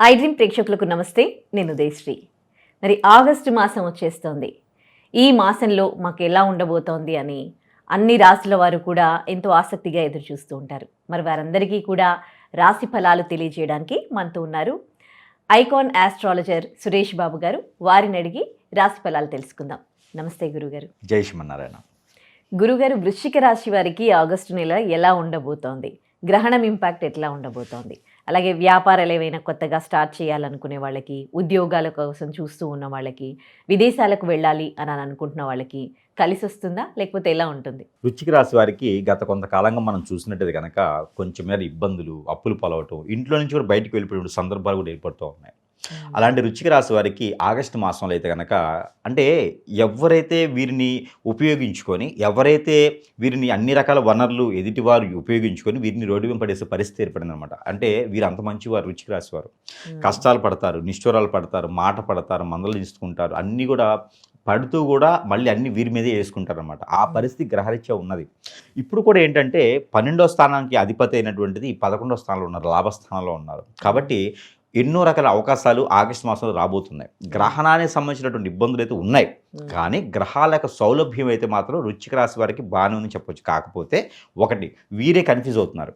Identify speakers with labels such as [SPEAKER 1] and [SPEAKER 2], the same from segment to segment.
[SPEAKER 1] I dream ప్రేక్షకులకు నమస్తే. నేను ఉదయశ్రీ. మరి ఆగస్టు మాసం వచ్చేస్తోంది. ఈ మాసంలో మాకు ఎలా ఉండబోతోంది అని అన్ని రాశుల వారు కూడా ఎంతో ఆసక్తిగా ఎదురు చూస్తూ ఉంటారు. మరి వారందరికీ కూడా రాశి ఫలాలు తెలియజేయడానికి మనతో ఉన్నారు ఐకాన్ ఆస్ట్రాలజర్ సురేష్ బాబు గారు. వారిని అడిగి రాశి ఫలాలు తెలుసుకుందాం. నమస్తే గురుగారు.
[SPEAKER 2] జై శ్రీమన్నారాయణ.
[SPEAKER 1] గురుగారు, వృశ్చిక రాశి వారికి ఆగస్టు నెల ఎలా ఉండబోతోంది? గ్రహణం ఇంపాక్ట్ ఎట్లా ఉండబోతోంది? అలాగే వ్యాపారాలు ఏవైనా కొత్తగా స్టార్ట్ చేయాలనుకునే వాళ్ళకి, ఉద్యోగాల కోసం చూస్తూ ఉన్న వాళ్ళకి, విదేశాలకు వెళ్ళాలి అని అనుకుంటున్న వాళ్ళకి కలిసి వస్తుందా, లేకపోతే ఎలా ఉంటుంది?
[SPEAKER 2] వృశ్చిక రాశి వారికి గత కొంతకాలంగా మనం చూసినట్టు కనుక కొంచెం మేర ఇబ్బందులు, అప్పులు పాలవటం, ఇంట్లో నుంచి కూడా బయటకు వెళ్ళిపోయిన సందర్భాలు కూడా ఏర్పడుతూ ఉన్నాయి. అలాంటి వృశ్చిక రాశి వారికి ఆగస్టు మాసంలో అయితే కనుక, అంటే ఎవరైతే వీరిని ఉపయోగించుకొని, ఎవరైతే వీరిని అన్ని రకాల వనరులు ఎదుటివారు ఉపయోగించుకొని వీరిని రోడ్డు వెంపడేసే పరిస్థితి ఏర్పడింది అనమాట. అంటే వీరు అంత మంచివారు వృశ్చిక రాశి వారు. కష్టాలు పడతారు, నిష్ఠూరాలు పడతారు, మాట పడతారు, మందలు తీసుకుంటారు, అన్నీ కూడా పడుతూ కూడా మళ్ళీ అన్ని వీరి మీదే వేసుకుంటారు అనమాట. ఆ పరిస్థితి గ్రహరీత్యా ఉన్నది. ఇప్పుడు కూడా ఏంటంటే 12వ స్థానానికి అధిపతి అయినటువంటిది 11వ స్థానంలో ఉన్నారు, లాభస్థానంలో ఉన్నారు. కాబట్టి ఎన్నో రకాల అవకాశాలు ఆగస్టు మాసంలో రాబోతున్నాయి. గ్రహణానికి సంబంధించినటువంటి ఇబ్బందులు అయితే ఉన్నాయి, కానీ గ్రహాల యొక్క సౌలభ్యం అయితే మాత్రం వృశ్చిక రాశి వారికి బాగానే ఉందని చెప్పొచ్చు. కాకపోతే ఒకటి, వీరే కన్ఫ్యూజ్ అవుతున్నారు.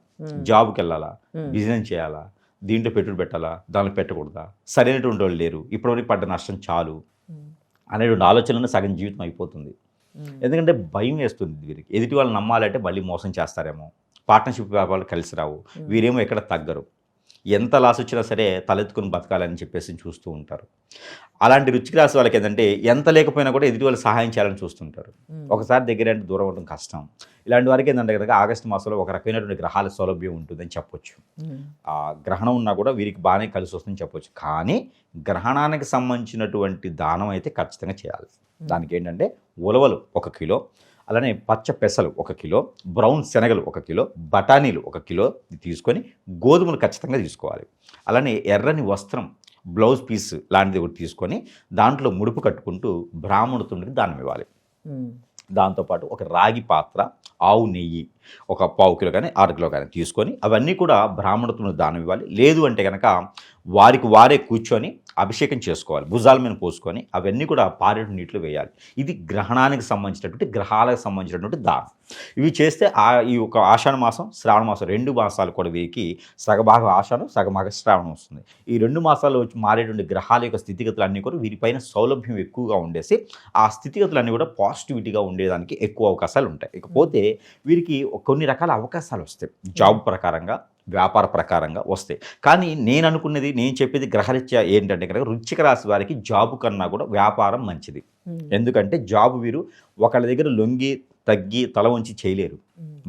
[SPEAKER 2] జాబ్కి వెళ్ళాలా, బిజినెస్ చేయాలా, దీంట్లో పెట్టుబడి పెట్టాలా, దాంట్లో పెట్టకూడదా, సరైనటువంటి వాళ్ళు లేరు, ఇప్పటివరకు పడ్డ నష్టం చాలు అనేటువంటి ఆలోచనలో సగం జీవితం అయిపోతుంది. ఎందుకంటే భయం వేస్తుంది వీరికి. ఎదుటి వాళ్ళు నమ్మాలంటే మళ్ళీ మోసం చేస్తారేమో, పార్ట్నర్షిప్ వ్యాపారాలు కలిసి రావు, వీరేమో ఎక్కడ తగ్గరు, ఎంత లాస్ వచ్చినా సరే తలెత్తుకుని బతకాలని చెప్పేసి చూస్తూ ఉంటారు. అలాంటి వృశ్చిక రాశి వాళ్ళకి ఏంటంటే ఎంత లేకపోయినా కూడా ఎదుటి వాళ్ళు సహాయం చేయాలని చూస్తుంటారు. ఒకసారి దగ్గర అంటే దూరం అవడం కష్టం. ఇలాంటి వారికి ఏంటంటే కనుక ఆగస్టు మాసంలో ఒక రకమైనటువంటి గ్రహాల సౌలభ్యం ఉంటుందని చెప్పొచ్చు. ఆ గ్రహణం ఉన్నా కూడా వీరికి బాగానే కలిసి వస్తుందని చెప్పొచ్చు. కానీ గ్రహణానికి సంబంధించినటువంటి దానం అయితే ఖచ్చితంగా చేయాలి. దానికి ఏంటంటే ఉలవలు 1 కిలో, అలానే పచ్చ పెసలు 1 కిలో, బ్రౌన్ శనగలు 1 కిలో, బఠానీలు 1 కిలో తీసుకొని గోధుమలు ఖచ్చితంగా తీసుకోవాలి. అలానే ఎర్రని వస్త్రం, బ్లౌజ్ పీస్ లాంటిది ఒకటి తీసుకొని దాంట్లో ముడుపు కట్టుకుంటూ బ్రాహ్మణుడికి దానం ఇవ్వాలి. దాంతోపాటు ఒక రాగి పాత్ర, ఆవు నెయ్యి 1 పావు కిలో కానీ 6 కిలో కానీ తీసుకొని అవన్నీ కూడా బ్రాహ్మణుడికి దానం ఇవ్వాలి. లేదు అంటే కనుక వారికి వారే కూర్చొని అభిషేకం చేసుకోవాలి, భుజాల మీద పోసుకొని అవన్నీ కూడా పారేడు నీటిలో వేయాలి. ఇది గ్రహణానికి సంబంధించినటువంటి, గ్రహాలకు సంబంధించినటువంటి దానం. ఇవి చేస్తే ఈ ఒక ఆషాఢ మాసం, శ్రావణ మాసం 2 మాసాలు కూడా వీరికి సగభాగం ఆషాఢం, సగభాగం శ్రావణం వస్తుంది. ఈ 2 మాసాల్లో వచ్చి మారేటువంటి గ్రహాల యొక్క స్థితిగతులు అన్నీ కూడా వీరిపైన సౌలభ్యం ఎక్కువగా ఉండేసి ఆ స్థితిగతులన్నీ కూడా పాజిటివిటీగా ఉండేదానికి ఎక్కువ అవకాశాలు ఉంటాయి. ఇకపోతే వీరికి కొన్ని రకాల అవకాశాలు వస్తాయి, జాబ్ ప్రకారంగా, వ్యాపార ప్రకారంగా వస్తాయి. కానీ నేను చెప్పేది గ్రహరీత్యా ఏంటంటే కనుక వృశ్చిక రాశి వారికి జాబు కన్నా కూడా వ్యాపారం మంచిది. ఎందుకంటే జాబు వీరు ఒకళ్ళ దగ్గర లొంగి తగ్గి తల వంచి చేయలేరు,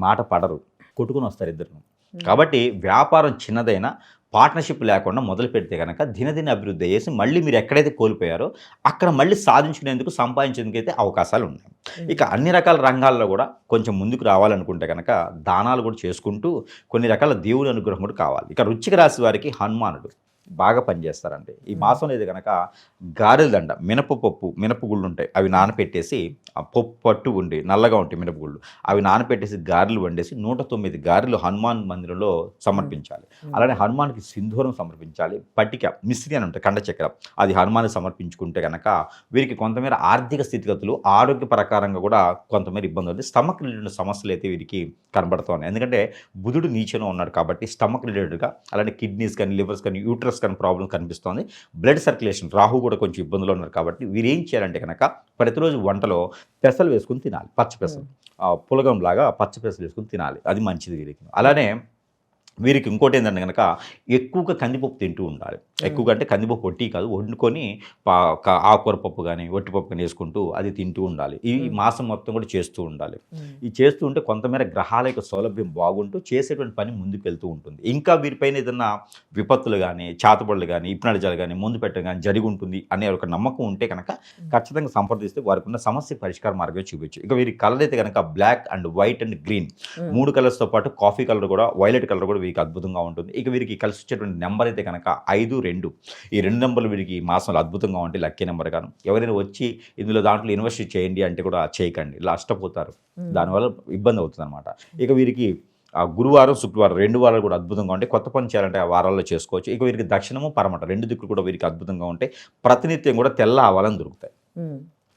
[SPEAKER 2] మాట పడరు, కొట్టుకుని వస్తారు ఇద్దరు. కాబట్టి వ్యాపారం చిన్నదైనా పార్ట్నర్షిప్ లేకుండా మొదలు పెడితే కనుక దినదిన అభివృద్ధి అయ్యేసి మళ్ళీ మీరు ఎక్కడైతే కోల్పోయారో అక్కడ మళ్ళీ సాధించుకునేందుకు, సంపాదించేందుకు అయితే అవకాశాలు ఉన్నాయి. ఇక అన్ని రకాల రంగాల్లో కూడా కొంచెం ముందుకు రావాలనుకుంటే కనుక దానాలు కూడా చేసుకుంటూ కొన్ని రకాల దేవుని అనుగ్రహం కూడా కావాలి. ఇక వృశ్చిక రాశి వారికి హనుమానుడు బాగా పనిచేస్తారండి. ఈ మాసంలో అయితే కనుక గారెల దండ, మినపగుళ్ళు ఉంటాయి, అవి నానపెట్టేసి, ఆ పప్పు పట్టు ఉండి నల్లగా ఉంటాయి మినపగుళ్ళు, అవి నానపెట్టేసి గారెలు వండేసి 109 గారెలు హనుమాన్ మందిరంలో సమర్పించాలి. అలానే హనుమాన్కి సింధూరం సమర్పించాలి. పట్టిక మిశ్రి అని ఉంటాయి, కండ చక్రం, అది హనుమాన్కి సమర్పించుకుంటే కనుక వీరికి కొంతమేర ఆర్థిక స్థితిగతులు, ఆరోగ్య ప్రకారంగా కూడా కొంతమేర ఇబ్బంది అవుతుంది. స్టమక్ రిలేటెడ్ సమస్యలు అయితే వీరికి కనబడుతున్నాయి. ఎందుకంటే బుధుడు నీచలో ఉన్నాడు కాబట్టి స్టమక్ రిలేటెడ్గా, అలానే కిడ్నీస్ కానీ, లివర్స్ కానీ, యూట్రస్ కానీ ప్రాబ్లం కనిపిస్తోంది. బ్లడ్ సర్క్యులేషన్, రాహు కూడా కొంచెం ఇబ్బందులు ఉన్నారు. కాబట్టి వీరు ఏం చేయాలంటే కనుక ప్రతిరోజు వంటలో పెసలు వేసుకుని తినాలి, పచ్చ పెసలు, పులగంలాగా పచ్చ పెసలు వేసుకుని తినాలి, అది మంచిది వీరికి. అలానే వీరికి ఇంకోటి ఏంటంటే కనుక ఎక్కువగా కందిపప్పు తింటూ ఉండాలి. ఎక్కువగా అంటే కందిపప్పు వట్టి కాదు, వండుకొని ఆకుకూర పప్పు కానీ ఒట్టిపప్పు కానీ వేసుకుంటూ అది తింటూ ఉండాలి. ఈ మాసం మొత్తం కూడా చేస్తూ ఉండాలి. ఇది చేస్తూ ఉంటే కొంతమేర గ్రహాల యొక్క సౌలభ్యం బాగుంటూ చేసేటువంటి పని ముందుకు వెళ్తూ ఉంటుంది. ఇంకా వీరిపైన ఏదన్నా విపత్తులు కానీ, చాతబడులు కానీ, ఇప్నడిజాలు కానీ, ముందు పెట్టడం కానీ జరిగి ఉంటుంది అనే ఒక నమ్మకం ఉంటే కనుక ఖచ్చితంగా సంప్రదిస్తే వారికి ఉన్న సమస్య పరిష్కార మార్గం చూపించు. ఇక వీరి కలర్ అయితే కనుక black and white and green 3 కలర్స్తో పాటు కాఫీ కలర్ కూడా, వైలెట్ కలర్ కూడా వీరికి అద్భుతంగా ఉంటుంది. ఇక వీరికి కలిసి వచ్చేటువంటి నెంబర్ అయితే కనుక 5, 2. ఈ 2 నెంబర్లు వీరికి ఈ మాసంలో అద్భుతంగా ఉంటాయి, లక్కీ నెంబర్ గాను. ఎవరైనా వచ్చి దాంట్లో ఇన్వెస్ట్ చేయండి అంటే కూడా చేయకండి, ఇలా నష్టపోతారు, దానివల్ల ఇబ్బంది అవుతుంది అనమాట. ఇక వీరికి ఆ గురువారం శుక్రవారం 2 వారాలు కూడా అద్భుతంగా ఉంటాయి. కొత్త పని చేయాలంటే ఆ వారాల్లో చేసుకోవచ్చు. ఇక వీరికి దక్షిణము పరమట 2 దిక్కులు కూడా వీరికి అద్భుతంగా ఉంటాయి. ప్రతినిత్యం కూడా తెల్ల ఆవాలను దొరుకుతాయి.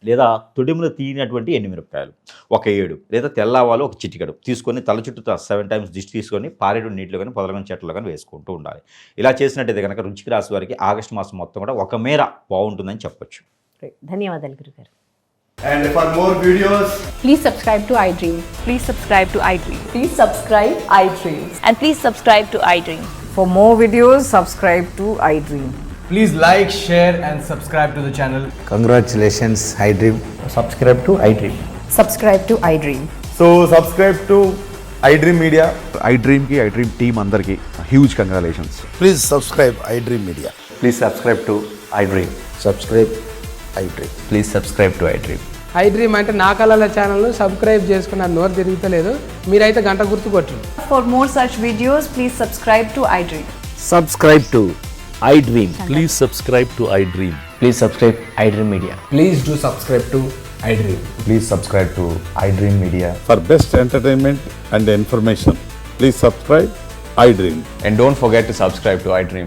[SPEAKER 2] లేదా తొడిములు తీయనటువంటి ఎండుమిరపకాయలు ఒక 7 లేదా తెల్ల ఆవాలు ఒక చిటికెడు తీసుకొని తల చుట్టూ 7 టైమ్స్ దిష్టి తీసుకొని పారేడు నీటిలో కానీ పొదలగని చెట్లలో కానీ వేసుకుంటూ ఉండాలి. ఇలా చేసినట్టయితే కనుక వృశ్చిక రాశి వారికి ఆగస్టు మాసం మొత్తం కూడా ఒక మేర బాగుంటుందని చెప్పొచ్చు.
[SPEAKER 1] ధన్యవాదాలు గురుగారు.
[SPEAKER 3] And for more videos,
[SPEAKER 4] Please subscribe to iDream.
[SPEAKER 5] Please subscribe to iDream.
[SPEAKER 4] Please subscribe iDream.
[SPEAKER 5] And please subscribe to iDream.
[SPEAKER 6] For more videos, subscribe to iDream.
[SPEAKER 3] please like, share and subscribe to the channel.
[SPEAKER 7] Congratulations, iDream.
[SPEAKER 8] Subscribe to iDream.
[SPEAKER 4] Subscribe to iDream.
[SPEAKER 3] So subscribe to iDream Media.
[SPEAKER 9] iDream ki iDream team andarki huge congratulations.
[SPEAKER 7] Please subscribe iDream Media.
[SPEAKER 8] Please subscribe to iDream.
[SPEAKER 7] Subscribe iDream.
[SPEAKER 8] Please subscribe to iDream.
[SPEAKER 10] iDream అంటే నా కళల ఛానల్ను subscribe చేసుకున్న నోరు తిరుగుతలేదు, మీరైతే గంట గుర్తు కొట్టండి.
[SPEAKER 4] For more such videos, please subscribe to iDream.
[SPEAKER 8] Subscribe to iDream.
[SPEAKER 11] Please subscribe to iDream.
[SPEAKER 8] Please subscribe iDream Media.
[SPEAKER 3] Please do subscribe to iDream.
[SPEAKER 8] Please subscribe to iDream Media.
[SPEAKER 9] For best entertainment and information, please subscribe iDream.
[SPEAKER 8] And don't forget to subscribe to iDream.